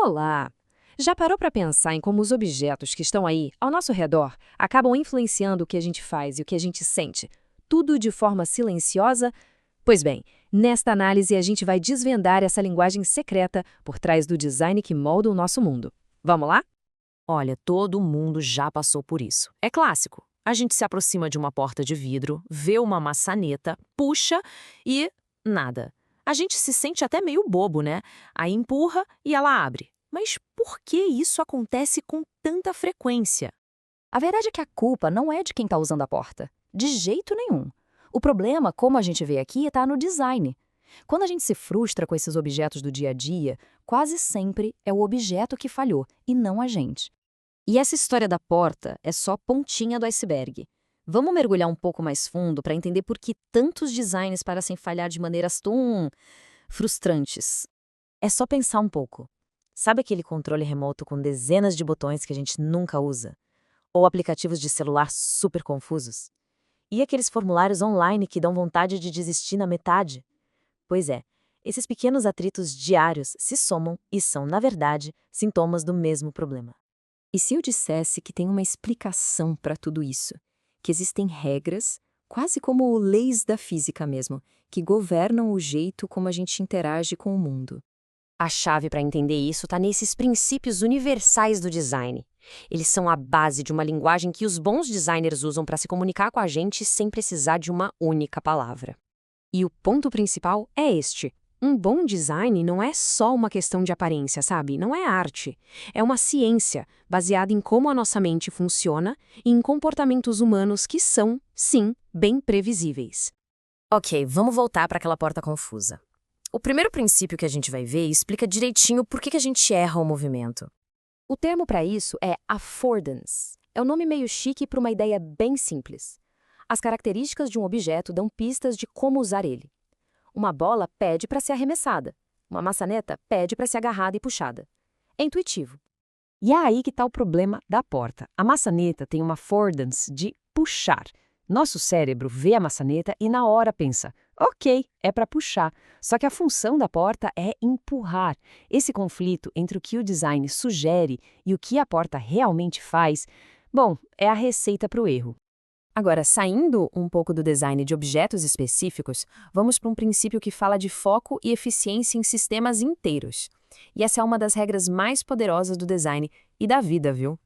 Olá! Já parou para pensar em como os objetos que estão aí, ao nosso redor, acabam influenciando o que a gente faz e o que a gente sente? Tudo de forma silenciosa? Pois bem, nesta análise a gente vai desvendar essa linguagem secreta por trás do design que molda o nosso mundo. Vamos lá? Olha, todo mundo já passou por isso. É clássico. A gente se aproxima de uma porta de vidro, vê uma maçaneta, puxa e nada. A gente se sente até meio bobo, né? Aí empurra e ela abre. Mas por que isso acontece com tanta frequência? A verdade é que a culpa não é de quem está usando a porta. De jeito nenhum. O problema, como a gente vê aqui, está no design. Quando a gente se frustra com esses objetos do dia a dia, quase sempre é o objeto que falhou e não a gente. E essa história da porta é só pontinha do iceberg. Vamos mergulhar um pouco mais fundo para entender por que tantos designs parecem falhar de maneiras tão frustrantes. É só pensar um pouco. Sabe aquele controle remoto com dezenas de botões que a gente nunca usa? Ou aplicativos de celular super confusos? E aqueles formulários online que dão vontade de desistir na metade? Pois é, esses pequenos atritos diários se somam e são, na verdade, sintomas do mesmo problema. E se eu dissesse que tem uma explicação para tudo isso? Que existem regras, quase como leis da física mesmo, que governam o jeito como a gente interage com o mundo. A chave para entender isso está nesses princípios universais do design. Eles são a base de uma linguagem que os bons designers usam para se comunicar com a gente sem precisar de uma única palavra. E o ponto principal é este. Um bom design não é só uma questão de aparência, sabe? Não é arte. É uma ciência baseada em como a nossa mente funciona e em comportamentos humanos que são, sim, bem previsíveis. Ok, vamos voltar para aquela porta confusa. O primeiro princípio que a gente vai ver explica direitinho por que a gente erra o movimento. O termo para isso é affordance. É um nome meio chique para uma ideia bem simples. As características de um objeto dão pistas de como usar ele. Uma bola pede para ser arremessada. Uma maçaneta pede para ser agarrada e puxada. É intuitivo. E é aí que está o problema da porta. A maçaneta tem uma affordance de puxar. Nosso cérebro vê a maçaneta e na hora pensa, ok, é para puxar. Só que a função da porta é empurrar. Esse conflito entre o que o design sugere e o que a porta realmente faz, bom, é a receita para o erro. Agora, saindo um pouco do design de objetos específicos, vamos para um princípio que fala de foco e eficiência em sistemas inteiros. E essa é uma das regras mais poderosas do design e da vida, viu?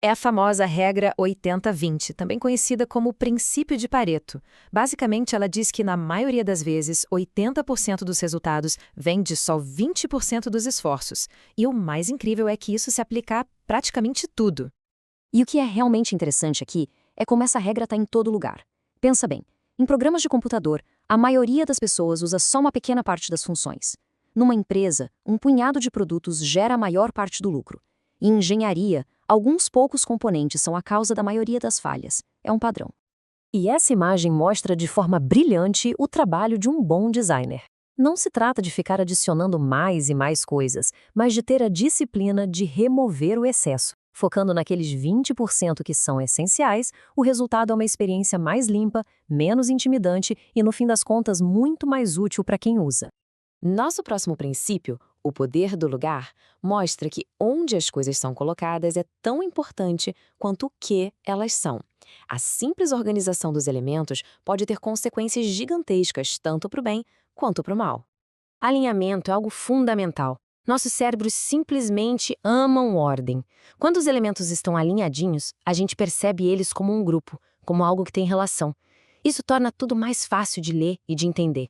É a famosa regra 80-20, também conhecida como o princípio de Pareto. Basicamente, ela diz que, na maioria das vezes, 80% dos resultados vêm de só 20% dos esforços. E o mais incrível é que isso se aplica a praticamente tudo. E o que é realmente interessante aqui é como essa regra está em todo lugar. Pensa bem, em programas de computador, a maioria das pessoas usa só uma pequena parte das funções. Numa empresa, um punhado de produtos gera a maior parte do lucro. Em engenharia, alguns poucos componentes são a causa da maioria das falhas. É um padrão. E essa imagem mostra de forma brilhante o trabalho de um bom designer. Não se trata de ficar adicionando mais e mais coisas, mas de ter a disciplina de remover o excesso. Focando naqueles 20% que são essenciais, o resultado é uma experiência mais limpa, menos intimidante e, no fim das contas, muito mais útil para quem usa. Nosso próximo princípio, o poder do lugar, mostra que onde as coisas são colocadas é tão importante quanto o que elas são. A simples organização dos elementos pode ter consequências gigantescas, tanto para o bem quanto para o mal. Alinhamento é algo fundamental. Nossos cérebros simplesmente amam ordem. Quando os elementos estão alinhadinhos, a gente percebe eles como um grupo, como algo que tem relação. Isso torna tudo mais fácil de ler e de entender.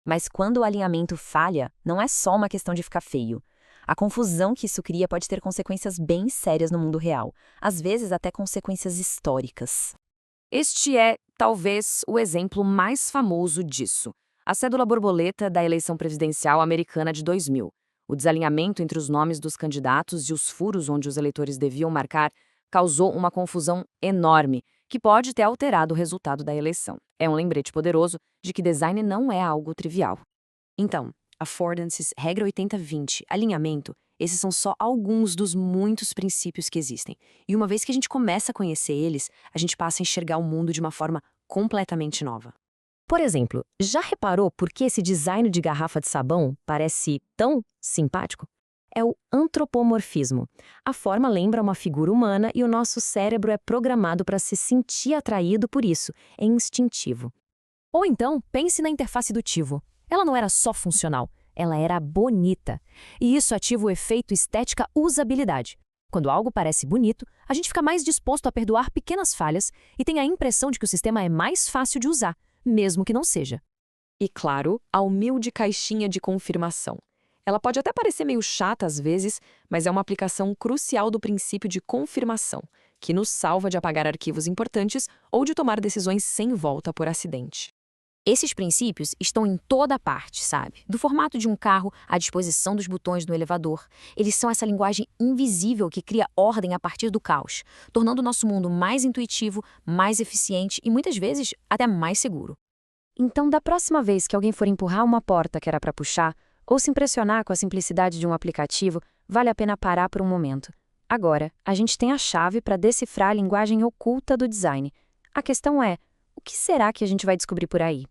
Mas quando o alinhamento falha, não é só uma questão de ficar feio. A confusão que isso cria pode ter consequências bem sérias no mundo real, às vezes até consequências históricas. Este é, talvez, o exemplo mais famoso disso. A cédula borboleta da eleição presidencial americana de 2000. O desalinhamento entre os nomes dos candidatos e os furos onde os eleitores deviam marcar causou uma confusão enorme, que pode ter alterado o resultado da eleição. É um lembrete poderoso de que design não é algo trivial. Então, affordances, regra 80-20, alinhamento, esses são só alguns dos muitos princípios que existem. E uma vez que a gente começa a conhecer eles, a gente passa a enxergar o mundo de uma forma completamente nova. Por exemplo, já reparou por que esse design de garrafa de sabão parece tão simpático? é o antropomorfismo. A forma lembra uma figura humana e o nosso cérebro é programado para se sentir atraído por isso, é instintivo. Ou então, pense na interface do Tivo. Ela não era só funcional, ela era bonita. E isso ativa o efeito estética usabilidade. Quando algo parece bonito, a gente fica mais disposto a perdoar pequenas falhas e tem a impressão de que o sistema é mais fácil de usar, mesmo que não seja. E, claro, a humilde caixinha de confirmação. Ela pode até parecer meio chata às vezes, mas é uma aplicação crucial do princípio de confirmação, que nos salva de apagar arquivos importantes ou de tomar decisões sem volta por acidente. Esses princípios estão em toda parte, sabe? Do formato de um carro à disposição dos botões do elevador. Eles são essa linguagem invisível que cria ordem a partir do caos, tornando o nosso mundo mais intuitivo, mais eficiente e, muitas vezes, até mais seguro. Então, da próxima vez que alguém for empurrar uma porta que era para puxar, ou se impressionar com a simplicidade de um aplicativo, vale a pena parar por um momento. Agora, a gente tem a chave para decifrar a linguagem oculta do design. A questão é, o que será que a gente vai descobrir por aí?